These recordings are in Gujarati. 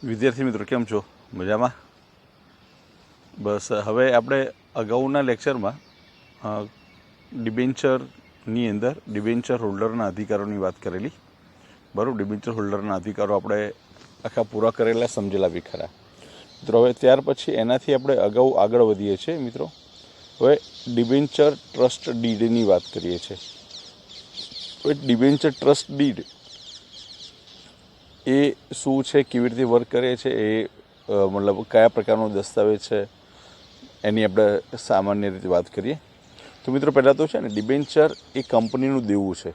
વિદ્યાર્થી મિત્રો કેમ છો? મજામાં? બસ હવે આપણે અગાઉના લેક્ચરમાં ડિબેન્ચરની અંદર ડિબેન્ચર હોલ્ડરના અધિકારોની વાત કરેલી. બરાબર, ડિબેન્ચર હોલ્ડરના અધિકારો આપણે આખા પૂરા કરેલા, સમજેલા બી ખરા મિત્રો. હવે ત્યાર પછી એનાથી આપણે અગાઉ આગળ વધીએ છીએ મિત્રો. હવે ડિબેન્ચર ટ્રસ્ટ ડીડની વાત કરીએ છીએ. હવે ડિબેન્ચર ટ્રસ્ટ ડીડ એ શું છે, કેવી રીતે વર્ક કરે છે, એ મતલબ કયા પ્રકારનો દસ્તાવેજ છે, એની આપણે સામાન્ય રીતે વાત કરીએ તો મિત્રો પહેલાં તો છે ને, ડિબેન્ચર એ કંપનીનું દેવું છે.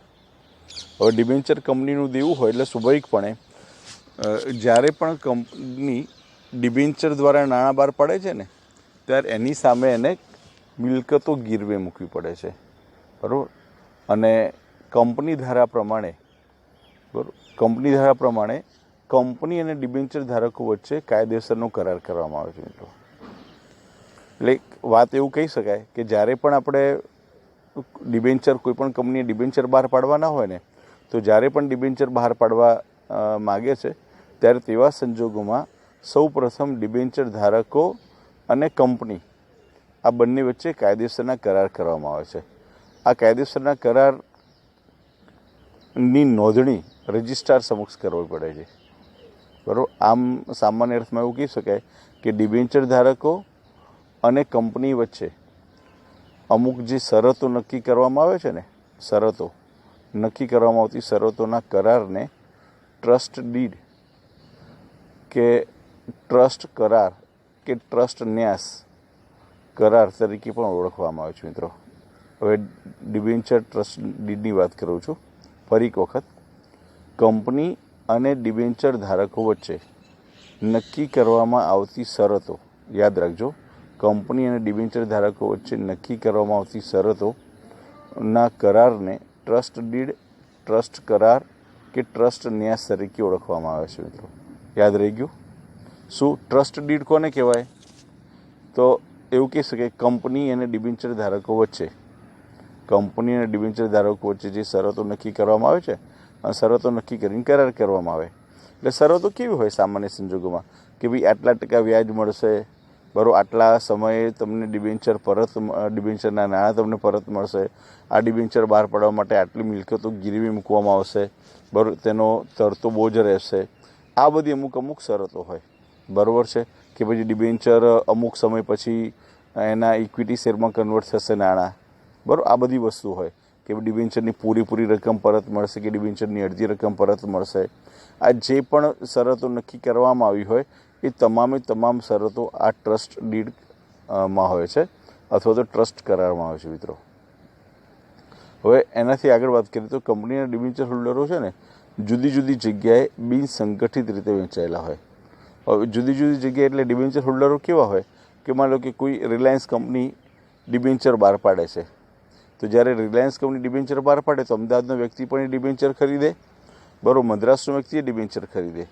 હવે ડિબેન્ચર કંપનીનું દેવું હોય એટલે સ્વાભાવિકપણે જ્યારે પણ કંપની ડિબેન્ચર દ્વારા નાણાં બહાર પાડે છે ને, ત્યારે એની સામે એને મિલકતો ગીરવે મૂકવી પડે છે. બરાબર. અને કંપની ધારા પ્રમાણે કંપની અને ડિબેન્ચર ધારકો વચ્ચે કાયદેસરનો કરાર કરવામાં આવે છે મિત્રો. એટલે વાત એવું કહી શકાય કે જ્યારે પણ આપણે ડિબેન્ચર, કોઈ પણ કંપનીએ ડિબેન્ચર બહાર પાડવાના હોય ને, તો જ્યારે પણ ડિબેન્ચર બહાર પાડવા માગે છે, ત્યારે તેવા સંજોગોમાં સૌ પ્રથમ ડિબેન્ચર ધારકો અને કંપની આ બંને વચ્ચે કાયદેસરના કરાર કરવામાં આવે છે. આ કાયદેસરના કરારની નોંધણી રજિસ્ટ્રાર સમક્ષ કરવી પડે છે. બરાબર. આમ સામાન્ય અર્થમાં એવું કહી શકાય કે ડિબેન્ચર ધારકો અને કંપની વચ્ચે અમુક જે શરતો નક્કી કરવામાં આવે છે ને, શરતો નક્કી કરવામાં આવતી શરતોના કરારને ટ્રસ્ટ ડીડ કે ટ્રસ્ટ કરાર કે ટ્રસ્ટ ન્યાસ કરાર તરીકે પણ ઓળખવામાં આવે છે મિત્રો. હવે ડિબેન્ચર ટ્રસ્ટ ડીડની વાત કરું છું ફરી એક વખત. કંપની અને ડિબેન્ચર ધારકો વચ્ચે નક્કી કરવામાં આવતી શરતો, યાદ રાખજો, કંપની અને ડિબેન્ચર ધારકો વચ્ચે નક્કી કરવામાં આવતી શરતોના કરારને ટ્રસ્ટ ડીડ, ટ્રસ્ટ કરાર કે ટ્રસ્ટ ન્યાસ તરીકે ઓળખવામાં આવે છે મિત્રો. યાદ રહી ગયું? શું ટ્રસ્ટ ડીડ કોને કહેવાય? તો એવું કહી શકાય, કંપની અને ડિબેન્ચર ધારકો વચ્ચે જે શરતો નક્કી કરવામાં આવે છે, અને શરતો નક્કી કરીને કરાર કરવામાં આવે. એટલે શરતો કેવી હોય સામાન્ય સંજોગોમાં કે ભાઈ આટલા ટકા વ્યાજ મળશે, બરાબર, આટલા સમયે તમને ડિબેન્ચરના નાણાં તમને પરત મળશે, આ ડિબેન્ચર બહાર પાડવા માટે આટલી મિલકતો ગીરવે મૂકવામાં આવશે, બરાબર, તેનો તરતો બોજ રહેશે. આ બધી અમુક શરતો હોય. બરાબર છે કે પછી ડિબેન્ચર અમુક સમય પછી એના ઇક્વિટી શેરમાં કન્વર્ટ થશે નાણાં, બરાબર. આ બધી વસ્તુ હોય કે ડિબેન્ચરની પૂરી રકમ પરત મળશે કે ડિબેન્ચરની અડધી રકમ પરત મળશે. આ જે પણ શરતો નક્કી કરવામાં આવી હોય એ તમામ શરતો આ ટ્રસ્ટ ડીડમાં હોય છે, અથવા તો ટ્રસ્ટ કરારમાં હોય છે મિત્રો. હવે એનાથી આગળ વાત કરીએ તો કંપનીના ડિબેન્ચર હોલ્ડરો છે ને, જુદી જુદી જગ્યાએ બિનસંગઠિત રીતે વહેંચાયેલા હોય. હવે જુદી જુદી જગ્યાએ એટલે ડિબેન્ચર હોલ્ડરો કેવા હોય કે માની લો કે કોઈ રિલાયન્સ કંપની ડિબેન્ચર બહાર પાડે છે, તો જ્યારે રિલાયન્સ કંપની ડિબેન્ચર બહાર પાડે તો અમદાવાદનો વ્યક્તિ પણ એ ડિબેન્ચર ખરીદે, બરાબર, મદ્રાસનો વ્યક્તિ એ ડિબેન્ચર ખરીદે,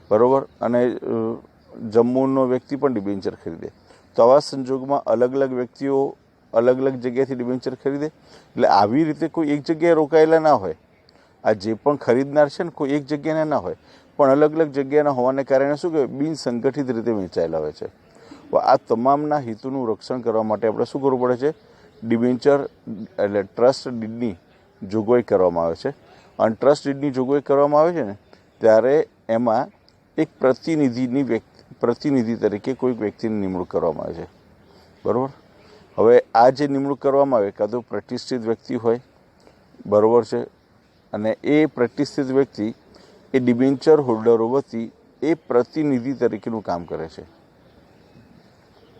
બરાબર, અને જમ્મુનો વ્યક્તિ પણ ડિબેન્ચર ખરીદે. તો આવા સંજોગમાં અલગ અલગ વ્યક્તિઓ અલગ અલગ જગ્યાએથી ડિબેન્ચર ખરીદે. એટલે આવી રીતે કોઈ એક જગ્યાએ રોકાયેલા ના હોય. આ જે પણ ખરીદનાર છે ને, કોઈ એક જગ્યાના ના હોય, પણ અલગ અલગ જગ્યાના હોવાને કારણે શું કહેવાય, બિનસંગઠિત રીતે વહેંચાયેલા હોય છે. આ તમામના હિતોનું રક્ષણ કરવા માટે આપણે શું કરવું પડે છે? ડિબેન્ચર એટલે ટ્રસ્ટ ડીડની જોગવાઈ કરવામાં આવે છે. અને ટ્રસ્ટ ડીડની જોગવાઈ કરવામાં આવે છે ને, ત્યારે એમાં એક પ્રતિનિધિ તરીકે કોઈક વ્યક્તિની નિમણૂક કરવામાં આવે છે. બરાબર. હવે આ જે નિમણૂક કરવામાં આવે, કાં તો પ્રતિષ્ઠિત વ્યક્તિ હોય, બરાબર છે, અને એ પ્રતિષ્ઠિત વ્યક્તિ એ ડિબેન્ચર હોલ્ડરો વતી એ પ્રતિનિધિ તરીકેનું કામ કરે છે.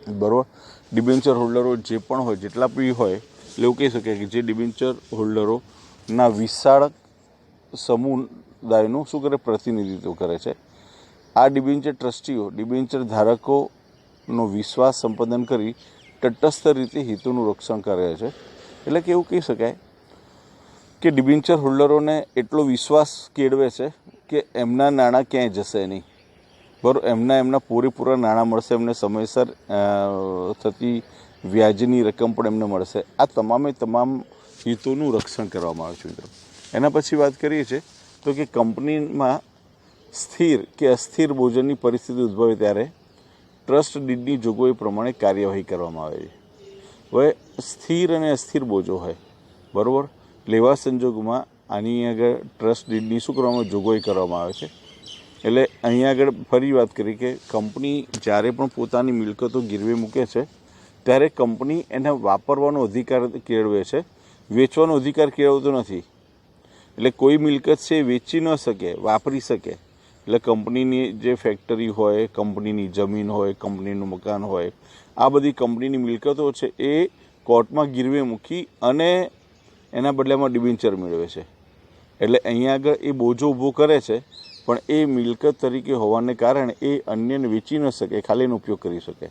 બરાબર. ડિબેન્ચર હોલ્ડરો જે પણ હોય, જેટલા બી હોય, એટલે એવું કહી શકાય કે જે ડિબેન્ચર હોલ્ડરોના વિશાળ સમુદાયનું શું કરે, પ્રતિનિધિત્વ કરે છે. આ ડિબેન્ચર ટ્રસ્ટીઓ ડિબેન્ચર ધારકોનો વિશ્વાસ સંપાદન કરી તટસ્થ રીતે હિતોનું રક્ષણ કરે છે. એટલે કે એવું કહી શકાય કે ડિબેન્ચર હોલ્ડરોને એટલો વિશ્વાસ કેળવે છે કે એમના નાણાં ક્યાંય જશે નહીં, બરાબર, એમના પૂરેપૂરા નાણાં મળશે, એમને સમયસર થતી વ્યાજની રકમ પણ એમને મળશે. આ તમામ હિતોનું રક્ષણ કરવામાં આવે છે મિત્રો. એના પછી વાત કરીએ છીએ તો કે કંપનીમાં સ્થિર કે અસ્થિર બોજોની પરિસ્થિતિ ઉદ્ભવે ત્યારે ટ્રસ્ટ ડીડની જોગવાઈ પ્રમાણે કાર્યવાહી કરવામાં આવે છે. હવે સ્થિર અને અસ્થિર બોજો હોય, બરાબર, લેવા સંજોગોમાં આની આગળ ટ્રસ્ટ ડીડની શું કરવામાં જોગવાઈ કરવામાં આવે છે. એટલે અહીંયા આગળ ફરી વાત કરી કે કંપની જ્યારે પણ પોતાની મિલકતો ગીરવે મૂકે છે ત્યારે કંપની એને વાપરવાનો અધિકાર કેળવે છે, વેચવાનો અધિકાર કેળવતો નથી. એટલે કોઈ મિલકત છે એ વેચી ન શકે, વાપરી શકે. એટલે કંપનીની જે ફેક્ટરી હોય, કંપનીની જમીન હોય, કંપનીનું મકાન હોય, આ બધી કંપનીની મિલકતો છે એ કોર્ટમાં ગીરવે મૂકી અને એના બદલામાં ડિબેન્ચર મેળવે છે. એટલે અહીંયા આગળ એ બોજો ઊભો કરે છે, પણ એ મિલકત તરીકે હોવાને કારણે એ અન્યને વેચી ન શકે, ખાલી એનો ઉપયોગ કરી શકે.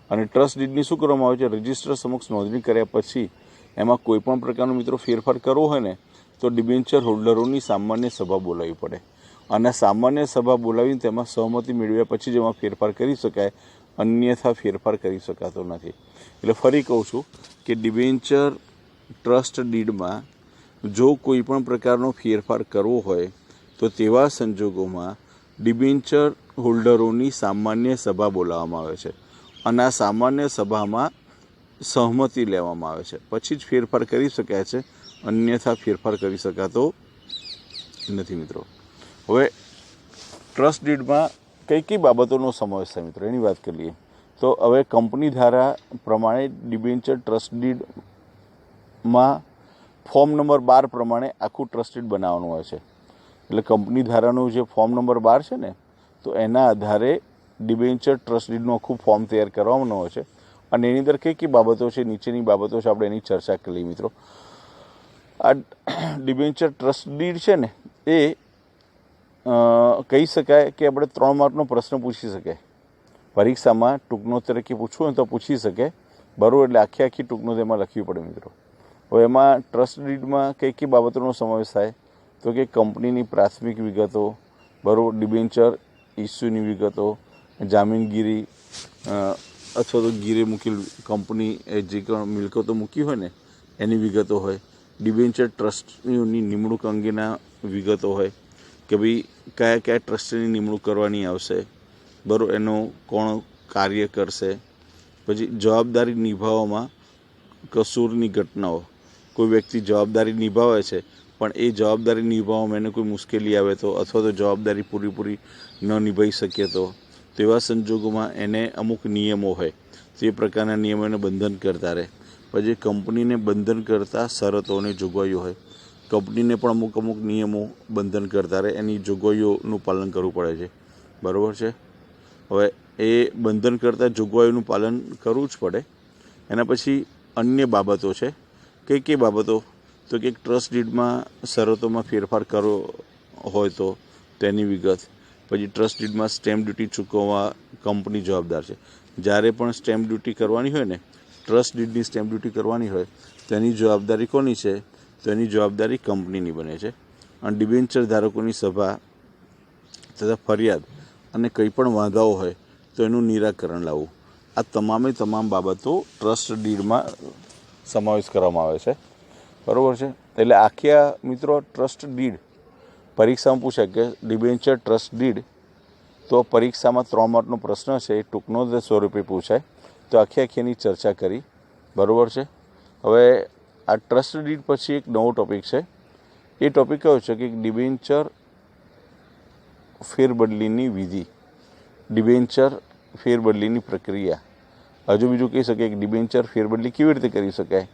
અને ટ્રસ્ટ ડીડની શું કરવામાં આવે છે, રજિસ્ટર સમક્ષ નોંધણી કર્યા પછી એમાં કોઈ પણ પ્રકારનો મિત્રો ફેરફાર કરવો હોય ને તો ડિબેન્ચર હોલ્ડરોની સામાન્ય સભા બોલાવવી પડે. અને સામાન્ય સભા બોલાવીને તેમાં સહમતિ મેળવ્યા પછી જ એમાં ફેરફાર કરી શકાય, અન્યથા ફેરફાર કરી શકાતો નથી. એટલે ફરી કહું છું કે ડિબેન્ચર ટ્રસ્ટ ડીડમાં જો કોઈ પણ પ્રકારનો ફેરફાર કરવો હોય તો તેવા સંજોગોમાં ડિબેન્ચર હોલ્ડરોની સામાન્ય સભા બોલાવવામાં આવે છે અને આ સામાન્ય સભામાં સહમતિ લેવામાં આવે છે, પછી જ ફેરફાર કરી શકાય છે, અન્યથા ફેરફાર કરી શકાતો નથી મિત્રો. હવે ટ્રસ્ટ ડીડમાં કઈ કઈ બાબતોનો સમાવેશ થાય મિત્રો એની વાત કરી લઈએ. તો હવે કંપની ધારા પ્રમાણે ડિબેન્ચર ટ્રસ્ટ ડીડમાં ફોર્મ નંબર 12 પ્રમાણે આખું ટ્રસ્ટ ડીડ બનાવવાનું હોય છે. એટલે કંપની ધારાનું જે ફોર્મ નંબર 12 છે ને, તો એના આધારે ડિબેન્ચર ટ્રસ્ટ ડીડનું આખું ફોર્મ તૈયાર કરવાનું હોય છે. અને એની અંદર કઈ કઈ બાબતો છે, નીચેની બાબતો છે, આપણે એની ચર્ચા કરી લઈએ મિત્રો. આ ડિબેન્ચર ટ્રસ્ટ ડીડ છે ને એ કહી શકાય કે આપણે 3 માર્કનો પ્રશ્ન પૂછી શકાય પરીક્ષામાં. ટૂંકનો તરીકે પૂછવું હોય તો પૂછી શકે, બરાબર. એટલે આખી ટૂંકનો તેમાં લખવી પડે મિત્રો. હવે એમાં ટ્રસ્ટ ડીડમાં કઈ કઈ બાબતોનો સમાવેશ થાય તો કે કંપનીની પ્રાથમિક વિગતો, બરાબર, ડિબેન્ચર ઇસ્યુની વિગતો, જામીનગીરી અથવા તો ગીરે મૂકેલ કંપની જે મિલકતો મૂકી હોય ને એની વિગતો હોય, ડિબેન્ચર ટ્રસ્ટીની નિમણૂક અંગેના વિગતો હોય કે ભાઈ કયા કયા ટ્રસ્ટીની નિમણૂક કરવાની આવશે, બરાબર, એનો કોણ કાર્ય કરશે. પછી જવાબદારી નિભાવવામાં કસૂરની ઘટનાઓ, કોઈ વ્યક્તિ જવાબદારી નિભાવે છે પણ એ જવાબદારી નિભાવવામાં એને કોઈ મુશ્કેલી આવે તો, અથવા તો જવાબદારી પૂરી ન નિભાવી શકે તો તેવા સંજોગોમાં એને અમુક નિયમો હોય, તે પ્રકારના નિયમો એને બંધન કરતા રહે. પછી કંપનીને બંધન કરતા શરતો અને જોગવાઈઓ હોય, કંપનીને પણ અમુક નિયમો બંધન કરતા રહે, એની જોગવાઈઓનું પાલન કરવું પડે છે, બરાબર છે. હવે એ બંધન કરતા જોગવાઈઓનું પાલન કરવું જ પડે. એના પછી અન્ય બાબતો છે. કઈ કઈ બાબતો તો કે ટ્રસ્ટ ડીડમાં શરતોમાં ફેરફાર કરવો હોય તો તેની વિગત. પછી ટ્રસ્ટ ડીડમાં સ્ટેમ્પ ડ્યુટી ચૂકવવા કંપની જવાબદાર છે. જ્યારે પણ સ્ટેમ્પ ડ્યુટી કરવાની હોય ને, ટ્રસ્ટ ડીડની સ્ટેમ્પ ડ્યુટી કરવાની હોય તેની જવાબદારી કોની છે, તો એની જવાબદારી કંપનીની બને છે. અને ડિબેન્ચર ધારકોની સભા તથા ફરિયાદ અને કંઈ પણ વાંધાઓ હોય તો એનું નિરાકરણ લાવવું. આ તમામ બાબતો ટ્રસ્ટ ડીડમાં સમાવેશ કરવામાં આવે છે, બરાબર છે. એટલે આખી મિત્રો ટ્રસ્ટ ડીડ પરીક્ષામાં પૂછાય કે ડિબેન્ચર ટ્રસ્ટ ડીડ, તો પરીક્ષામાં 3 માર્કનો પ્રશ્ન છે, એ ટૂંકનો સ્વરૂપે પૂછાય. તો આખી એની ચર્ચા કરી, બરાબર છે. હવે આ ટ્રસ્ટ ડીડ પછી એક નવો ટોપિક છે. એ ટોપિક કયો છે કે ડિબેન્ચર ફેરબદલીની વિધિ, ડિબેન્ચર ફેરબદલીની પ્રક્રિયા. હજુ બીજું કહી શકે કે ડિબેન્ચર ફેરબદલી કેવી રીતે કરી શકાય,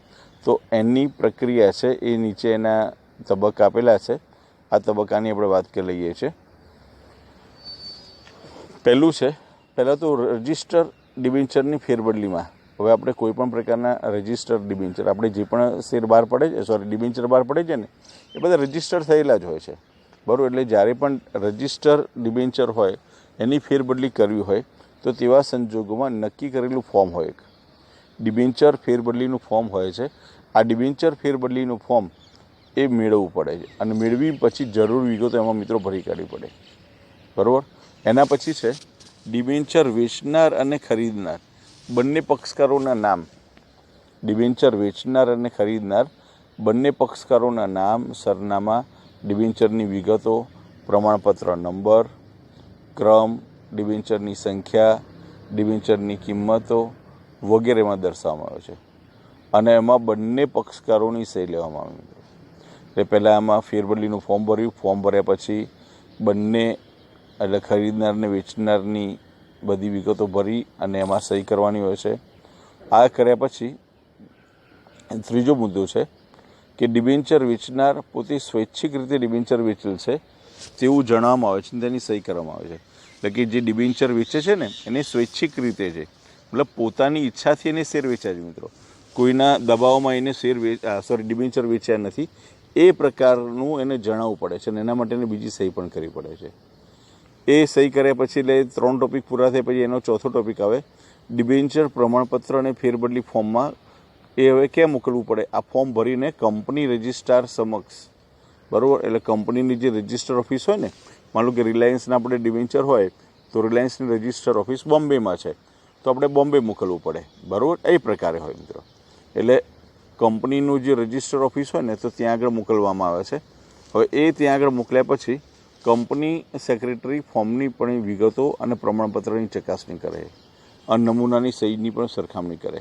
તો એની પ્રક્રિયા છે એ નીચે એના તબક્કા આપેલા છે. આ તબક્કાની આપણે વાત કરી લઈએ છીએ. પહેલાં તો રજિસ્ટર ડિબેન્ચરની ફેરબદલીમાં. હવે આપણે કોઈ પણ પ્રકારના રજિસ્ટર ડિબેન્ચર, આપણે જે પણ શેર બહાર પડે છે, ડિબેન્ચર બહાર પડે છે ને, એ બધા રજિસ્ટર થયેલા જ હોય છે, બરાબર. એટલે જ્યારે પણ રજિસ્ટર ડિબેન્ચર હોય એની ફેરબદલી કરવી હોય તો તેવા સંજોગોમાં નક્કી કરેલું ફોર્મ હોય, એક ડિબેન્ચર ફેરબદલીનું ફોર્મ હોય છે. આ ડિબેન્ચર ફેરબદલીનું ફોર્મ એ મેળવવું પડે છે અને મેળવી પછી જરૂર વિગતો એમાં મિત્રો ભરી કાઢવી પડે, બરાબર. એના પછી છે ડિબેન્ચર વેચનાર અને ખરીદનાર બંને પક્ષકારોના નામ. ડિબેન્ચર વેચનાર અને ખરીદનાર બંને પક્ષકારોના નામ, સરનામા, ડિબેન્ચરની વિગતો, પ્રમાણપત્ર નંબર, ક્રમ, ડિબેન્ચરની સંખ્યા, ડિબેન્ચરની કિંમતો વગેરેમાં દર્શાવવામાં આવે છે અને એમાં બંને પક્ષકારોની સહી લેવામાં આવે છે. એટલે પહેલાં આમાં ફેરબદલીનું ફોર્મ ભર્યું, ફોર્મ ભર્યા પછી બંને એટલે ખરીદનાર ને વેચનારની બધી વિગતો ભરી અને એમાં સહી કરવાની હોય છે. આ કર્યા પછી ત્રીજો મુદ્દો છે કે ડિબેન્ચર વેચનાર પોતે સ્વૈચ્છિક રીતે ડિબેન્ચર વેચેલ છે તેવું જણાવવામાં આવે છે, તેની સહી કરવામાં આવે છે. એટલે કે જે ડિબેન્ચર વેચે છે ને એને સ્વૈચ્છિક રીતે છે, મતલબ પોતાની ઈચ્છાથી એને શેર વેચ્યા છે મિત્રો, કોઈના દબાવમાં એને ડિબેન્ચર વેચ્યા નથી. એ પ્રકારનું એને જણાવવું પડે છે અને એના માટેને બીજી સહી પણ કરવી પડે છે. એ સહી કર્યા પછી એટલે 3 ટોપિક પૂરા થયા પછી એનો ચોથો ટોપિક આવે ડિબેન્ચર પ્રમાણપત્ર અને ફેરબદલી ફોર્મમાં. એ હવે ક્યાં મોકલવું પડે? આ ફોર્મ ભરીને કંપની રજિસ્ટ્રાર સમક્ષ, બરાબર. એટલે કંપનીની જે રજિસ્ટર ઓફિસ હોય ને, માનો કે રિલાયન્સના આપણે ડિબેન્ચર હોય તો રિલાયન્સની રજિસ્ટર ઓફિસ બોમ્બેમાં છે તો આપણે બોમ્બે મોકલવું પડે, બરાબર. એ પ્રકારે હોય મિત્રો. એટલે કંપનીનું જે રજિસ્ટર ઓફિસ હોય ને તો ત્યાં આગળ મોકલવામાં આવે છે. હવે એ ત્યાં આગળ મોકલ્યા પછી કંપની સેક્રેટરી ફોર્મની પણ વિગતો અને પ્રમાણપત્રની ચકાસણી કરે અને નમૂનાની સહીની પણ સરખામણી કરે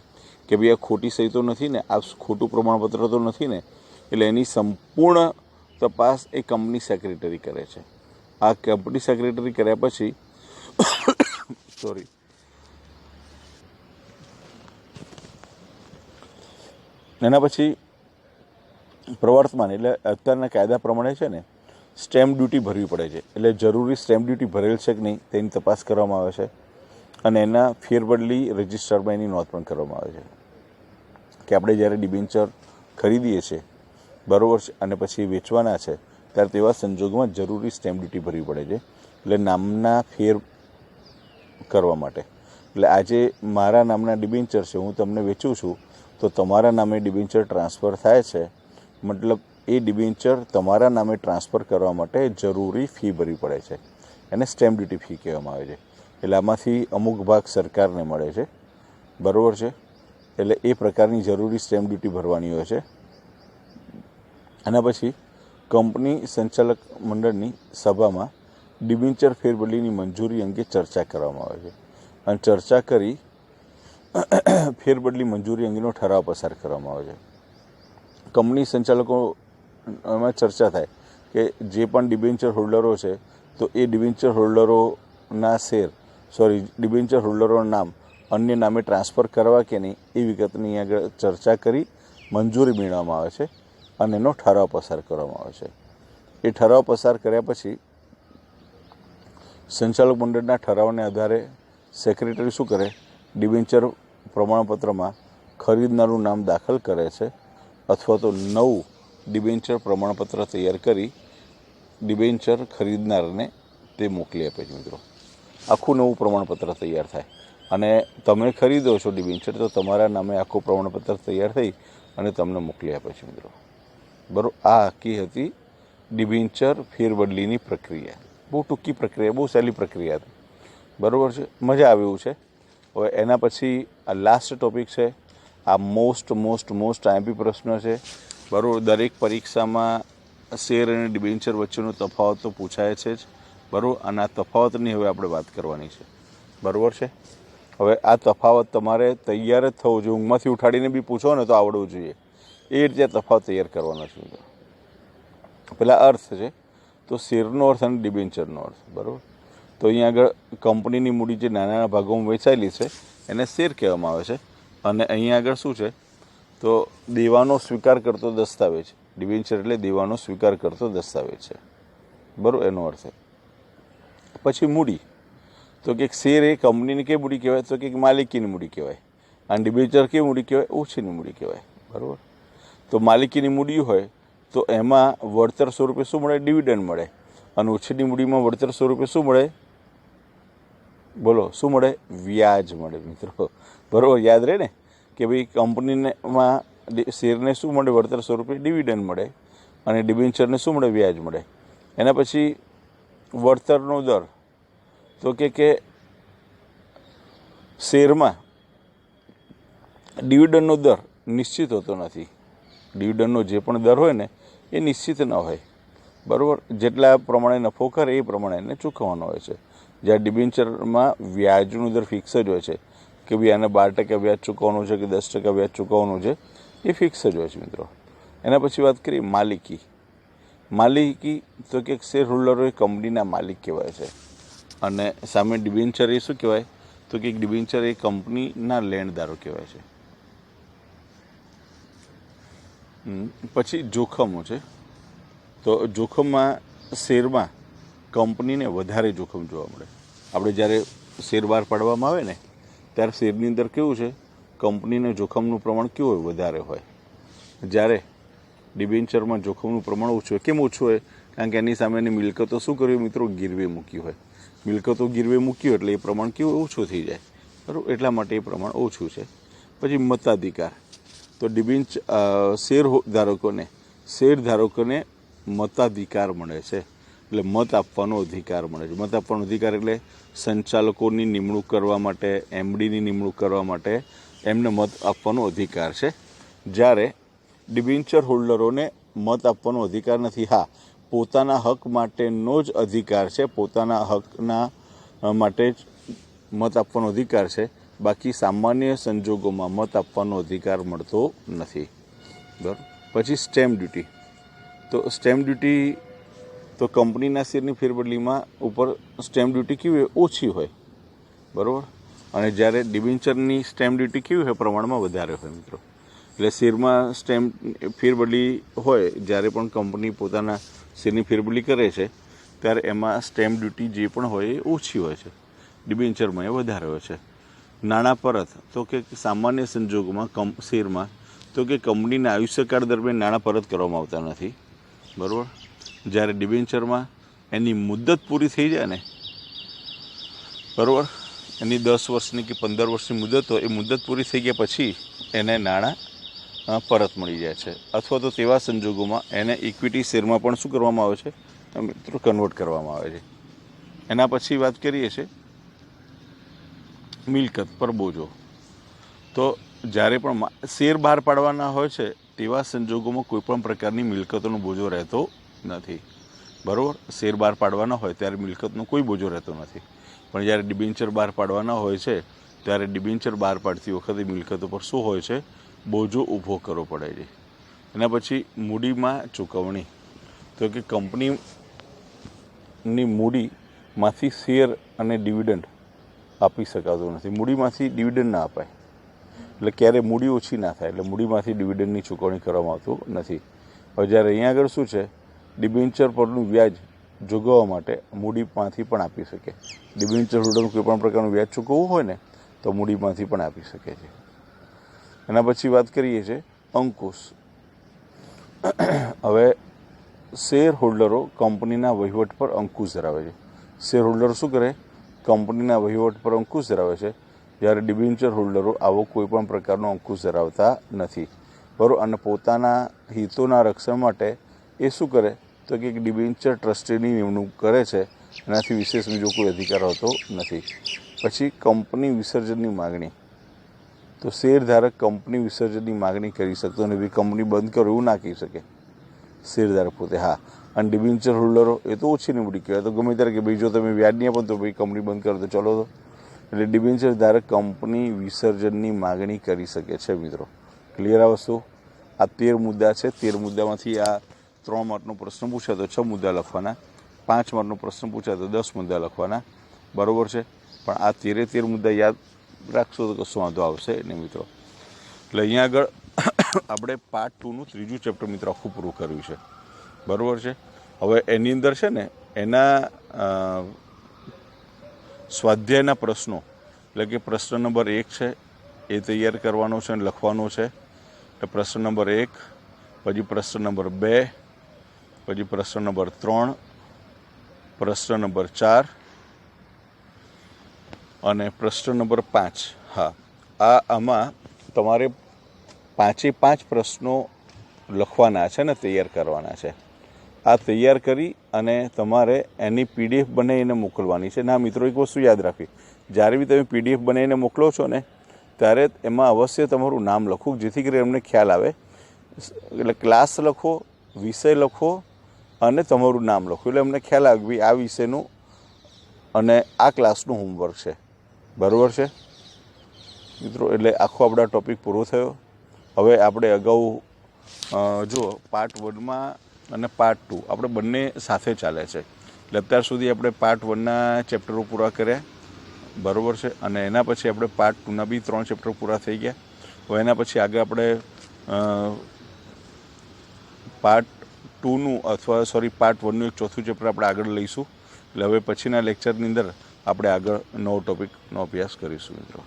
કે ભાઈ આ ખોટી સહી તો નથી ને, આ ખોટું પ્રમાણપત્ર તો નથી ને. એટલે એની સંપૂર્ણ તપાસ એ કંપની સેક્રેટરી કરે છે. આ કંપની સેક્રેટરી કર્યા પછી એના પછી પ્રવર્તમાન એટલે અત્યારના કાયદા પ્રમાણે છે ને સ્ટેમ્પ ડ્યુટી ભરવી પડે છે. એટલે જરૂરી સ્ટેમ્પ ડ્યુટી ભરેલ છે કે નહીં તેની તપાસ કરવામાં આવે છે અને એના ફેરબદલી રજિસ્ટરમાં એની નોંધ પણ કરવામાં આવે છે કે આપણે જ્યારે ડિબેન્ચર ખરીદીએ છીએ, બરાબર છે, અને પછી વેચવાના છે ત્યારે તેવા સંજોગોમાં જરૂરી સ્ટેમ્પ ડ્યુટી ભરવી પડે છે. એટલે નામના ફેર કરવા માટે. એટલે આજે મારા નામના ડિબેન્ચર છે, હું તમને વેચું છું તો તમારા નામે ડિબેન્ચર ટ્રાન્સફર થાય છે, મતલબ એ ડિબેન્ચર તમારા નામે ટ્રાન્સફર કરવા માટે જરૂરી ફી ભરવી પડે છે. એને સ્ટેમ્પ ડ્યુટી ફી કહેવામાં આવે છે. એટલે આમાંથી અમુક ભાગ સરકારને મળે છે, બરાબર છે. એટલે એ પ્રકારની જરૂરી સ્ટેમ્પ ડ્યુટી ભરવાની હોય છે. આના પછી કંપની સંચાલક મંડળની સભામાં ડિબેન્ચર ફેરબદલીની મંજૂરી અંગે ચર્ચા કરવામાં આવે છે અને ચર્ચા કરી ફેરબદલી મંજૂરી અંગેનો ઠરાવ પસાર કરવામાં આવે છે. કંપની સંચાલકોમાં ચર્ચા થાય કે જે પણ ડિબેન્ચર હોલ્ડરો છે તો એ ડિબેન્ચર હોલ્ડરોના ડિબેન્ચર હોલ્ડરોનું નામ અન્ય નામે ટ્રાન્સફર કરવા કે નહીં એ વિગતની આગળ ચર્ચા કરી મંજૂરી મેળવવામાં આવે છે અને એનો ઠરાવ પસાર કરવામાં આવે છે. એ ઠરાવ પસાર કર્યા પછી સંચાલક મંડળના ઠરાવને આધારે સેક્રેટરી શું કરે? ડિબેન્ચર પ્રમાણપત્રમાં ખરીદનારું નામ દાખલ કરે છે અથવા તો નવું ડિબેન્ચર પ્રમાણપત્ર તૈયાર કરી ડિબેન્ચર ખરીદનારને તે મોકલી આપે છે મિત્રો. આખું નવું પ્રમાણપત્ર તૈયાર થાય અને તમે ખરીદો છો ડિબેન્ચર તો તમારા નામે આખું પ્રમાણપત્ર તૈયાર થઈ અને તમને મોકલી આપે છે મિત્રો, બરાબર. આ આખી હતી ડિબેન્ચર ફેરબદલીની પ્રક્રિયા. બહુ ટૂંકી પ્રક્રિયા, બહુ સહેલી પ્રક્રિયા હતી, બરાબર છે. મજા આવે એવું છે. હવે એના પછી આ લાસ્ટ ટોપિક છે. આ મોસ્ટ આઈએમપી પ્રશ્ન છે, બરાબર. દરેક પરીક્ષામાં શેર અને ડિબેન્ચર વચ્ચેનો તફાવત તો પૂછાય છે જ, બરાબર. અને આ તફાવતની હવે આપણે વાત કરવાની છે, બરાબર છે. હવે આ તફાવત તમારે તૈયાર જ થવો જોઈએ. ઊંઘમાંથી ઉઠાડીને બી પૂછો ને તો આવડવું જોઈએ. એ રીતે તફાવત તૈયાર કરવાનો છે મિત્રો. પેલા અર્થ છે તો શેરનો અર્થ અને ડિબેન્ચરનો અર્થ, બરાબર. તો અહીંયા આગળ કંપનીની મૂડી જે નાના નાના ભાગોમાં વેચાયેલી છે એને શેર કહેવામાં આવે છે અને અહીંયા આગળ શું છે તો દેવાનો સ્વીકાર કરતો દસ્તાવેજ. ડિબેન્ચર એટલે દેવાનો સ્વીકાર કરતો દસ્તાવેજ છે, બરાબર, એનો અર્થ છે. પછી મૂડી તો કે શેર એ કંપનીની કઈ મૂડી કહેવાય તો કે માલિકીની મૂડી કહેવાય અને ડિબેન્ચર કેવી મૂડી કહેવાય? ઓછીની મૂડી કહેવાય, બરાબર. તો માલિકીની મૂડી હોય તો એમાં વળતર સ્વરૂપે શું મળે? ડિવિડન્ડ મળે. અને ઓછીની મૂડીમાં વળતર સ્વરૂપે શું મળે? બોલો શું મળે? વ્યાજ મળે મિત્રો, બરાબર. યાદ રહે ને કે ભાઈ કંપનીમાં શેરને શું મળે? વળતર સ્વરૂપે ડિવિડન્ડ મળે અને ડિબેન્ચરને શું મળે? વ્યાજ મળે. એના પછી વળતરનો દર તો કે શેરમાં ડિવિડન્ડનો દર નિશ્ચિત હોતો નથી. ડિવિડન્ડનો જે પણ દર હોય ને એ નિશ્ચિત ન હોય, બરાબર, જેટલા પ્રમાણે નફો કરે એ પ્રમાણે એને ચૂકવવાનો હોય છે. જ્યારે ડિબેન્ચરમાં વ્યાજનો દર ફિક્સ જ હોય છે કે ભાઈ આને 12% વ્યાજ ચૂકવવાનું છે કે 10% વ્યાજ ચૂકવવાનું છે, એ ફિક્સ જ હોય છે મિત્રો. એના પછી વાત કરીએ માલિકી. માલિકી તો કે શેર હોલ્ડરો એ કંપનીના માલિક કહેવાય છે, અને સામે ડિબેન્ચર એ શું કહેવાય તો કે ડિબેન્ચર એ કંપનીના લેણદારો કહેવાય છે. પછી જોખમો છે. તો જોખમમાં શેરમાં કંપનીને વધારે જોખમ જોવા મળે. આપણે જ્યારે શેર બહાર પાડવામાં આવે ને ત્યારે શેરની અંદર કેવું છે, કંપનીને જોખમનું પ્રમાણ કેવું હોય, વધારે હોય. જ્યારે ડિબેન્ચરમાં જોખમનું પ્રમાણ ઓછું હોય. કેમ ઓછું હોય? કારણ કે એની સામેની મિલકતો શું કર્યું મિત્રો, ગીરવે મૂકી હોય. મિલકતો ગીરવે મૂકી એટલે એ પ્રમાણ કેવું ઓછું થઈ જાય, બરાબર, એટલા માટે એ પ્રમાણ ઓછું છે. પછી મતાધિકાર. તો શેરધારકોને મતાધિકાર મળે છે, એટલે મત આપવાનો અધિકાર મળે છે. મત આપવાનો અધિકાર એટલે સંચાલકોની નિમણૂક કરવા માટે, એમડીની નિમણૂક કરવા માટે એમને મત આપવાનો અધિકાર છે. જ્યારે ડિબેન્ચર હોલ્ડરોને મત આપવાનો અધિકાર નથી. હા, પોતાના હક માટેનો જ અધિકાર છે, પોતાના હકના માટે જ મત આપવાનો અધિકાર છે. બાકી સામાન્ય સંજોગોમાં મત આપવાનો અધિકાર મળતો નથી, બરાબર. પછી સ્ટેમ્પ ડ્યુટી. તો સ્ટેમ્પ ડ્યુટી તો કંપનીના શેરની ફેરબદલીમાં ઉપર સ્ટેમ્પ ડ્યુટી કેવી હોય, ઓછી હોય, બરાબર. અને જ્યારે ડિબેન્ચરની સ્ટેમ્પ ડ્યુટી કેવી હોય, પ્રમાણમાં વધારે હોય મિત્રો. એટલે શેરમાં સ્ટેમ્પ ફેરબદલી હોય, જ્યારે પણ કંપની પોતાના શેરની ફેરબદલી કરે છે ત્યારે એમાં સ્ટેમ્પ ડ્યુટી જે પણ હોય એ ઓછી હોય છે, ડિબેન્ચરમાં એ વધારે હોય છે. નાણાં પરત તો કે સામાન્ય સંજોગોમાં શેરમાં તો કે કંપનીના આયુષ્યકાળ દરમિયાન નાણાં પરત કરવામાં આવતા નથી, બરાબર. જ્યારે ડિબેન્ચરમાં એની મુદત પૂરી થઈ જાય ને, બરાબર, એની 10 વર્ષની કે 15 વર્ષની મુદત હોય, એ મુદત પૂરી થઈ ગયા પછી એને નાણાં પરત મળી જાય છે. અથવા તો તેવા સંજોગોમાં એને ઇક્વિટી શેરમાં પણ શું કરવામાં આવે છે મિત્રો, કન્વર્ટ કરવામાં આવે છે. એના પછી વાત કરીએ છીએ મિલકત પર બોજો. તો જ્યારે પણ શેર બહાર પાડવાના હોય છે તેવા સંજોગોમાં કોઈપણ પ્રકારની મિલકતોનો બોજો રહેતો નથી, બરાબર. શેર બહાર પાડવાના હોય ત્યારે મિલકતનો કોઈ બોજો રહેતો નથી. પણ જ્યારે ડિબેન્ચર બહાર પાડવાના હોય છે ત્યારે ડિબેન્ચર બહાર પાડતી વખતે મિલકતો પર શું હોય છે, બોજો ઊભો કરવો પડે છે. એના પછી મૂડીમાં ચૂકવણી. તો કે કંપનીની મૂડીમાંથી શેર અને ડિવિડન્ડ આપી શકાતું નથી. મૂડીમાંથી ડિવિડન્ડ ના અપાય, એટલે ક્યારેય મૂડી ઓછી ના થાય, એટલે મૂડીમાંથી ડિવિડન્ડની ચૂકવણી કરવામાં આવતું નથી. હવે જ્યારે અહીંયા આગળ શું છે, ડિબેન્ચર પરનું વ્યાજ ચૂકવવા માટે મૂડીમાંથી પણ આપી શકે. ડિબેન્ચર હોલ્ડરનું કોઈ પણ પ્રકારનું વ્યાજ ચૂકવવું હોય ને તો મૂડીમાંથી પણ આપી શકે છે. એના પછી વાત કરીએ છીએ અંકુશ. હવે શેર હોલ્ડરો કંપનીના વહીવટ પર અંકુશ ધરાવે છે. શેર હોલ્ડરો શું કરે, કંપનીના વહીવટ પર અંકુશ ધરાવે છે, જ્યારે ડિબેન્ચર હોલ્ડરો આવો કોઈ પણ પ્રકારનો અંકુશ ધરાવતા નથી, બરાબર. અને પોતાના હિતોના રક્ષણ માટે એ શું કરે તો કે ડિબેન્ચર ટ્રસ્ટીની નિમણૂક કરે છે, એનાથી વિશેષ બીજો કોઈ અધિકાર હોતો નથી. પછી કંપની વિસર્જનની માગણી. તો શેરધારક કંપની વિસર્જનની માગણી કરી શકતો અને એવી કંપની બંધ કરો એવું ના કહી શકે શેરધારક પોતે. હા, અને ડિબેન્ચર હોલ્ડરો એ તો ઓછીની મૂડી કહેવાય, તો ગમે ત્યારે કે ભાઈ જો તમે વ્યાજ નહીં આપો તો ભાઈ કંપની બંધ કરો તો ચલો તો. એટલે ડિબેન્ચર ધારક કંપની વિસર્જનની માગણી કરી શકે છે મિત્રો. ક્લિયર આ વસ્તુ? આ 13 મુદ્દા છે. 13 મુદ્દામાંથી આ 3 માર્કનો પ્રશ્ન પૂછાય તો 6 મુદ્દા લખવાના, 5 માર્કનો પ્રશ્ન પૂછાય તો 10 મુદ્દા લખવાના, બરાબર છે. પણ આ 13 મુદ્દા યાદ રાખશો તો કશું વાંધો આવશે નહીં મિત્રો. એટલે અહીંયા આગળ આપણે પાર્ટ 2નું 3જું ચેપ્ટર મિત્રો આખું પૂરું કર્યું છે, બરાબર છે. હવે એની અંદર છે ને એના સ્વાધ્યાયના પ્રશ્નો, એટલે કે પ્રશ્ન નંબર 1 છે એ તૈયાર કરવાનો છે અને લખવાનો છે. એટલે પ્રશ્ન નંબર 1, પછી પ્રશ્ન નંબર 2, પછી પ્રશ્ન નંબર 3, પ્રશ્ન નંબર 4 અને પ્રશ્ન નંબર 5. હા, આમાં તમારે 5 પ્રશ્નો લખવાના છે ને તૈયાર કરવાના છે. આ તૈયાર કરી અને તમારે એની PDF બનાવીને મોકલવાની છે. ના મિત્રો, એક વસ્તુ યાદ રાખવી, જ્યારે બી તમે PDF બનાવીને મોકલો છો ને ત્યારે એમાં અવશ્ય તમારું નામ લખવું, જેથી કરી એમને ખ્યાલ આવે. એટલે ક્લાસ લખો, વિષય લખો અને તમારું નામ લખો, એટલે અમને ખ્યાલ આવે કે ભાઈ આ વિષયનું અને આ ક્લાસનું હોમવર્ક છે. બરાબર છે મિત્રો? એટલે આખો આપણા ટૉપિક પૂરો થયો. હવે આપણે અગાઉ જુઓ પાર્ટ 1માં અને પાર્ટ 2 આપણે બંને સાથે ચાલે છે. એટલે અત્યાર સુધી આપણે પાર્ટ 1ના ચેપ્ટરો પૂરા કર્યા. બરાબર છે? અને એના પછી આપણે પાર્ટ 2ના બી 3 ચેપ્ટર પૂરા થઈ ગયા. હવે એના પછી આગળ આપણે પાર્ટ 1નું એક ચોથું ચેપ્ટર આપણે આગળ લઈશું. એટલે હવે પછીના લેક્ચરની અંદર આપણે આગળ નવો ટૉપિકનો અભ્યાસ કરીશું મિત્રો.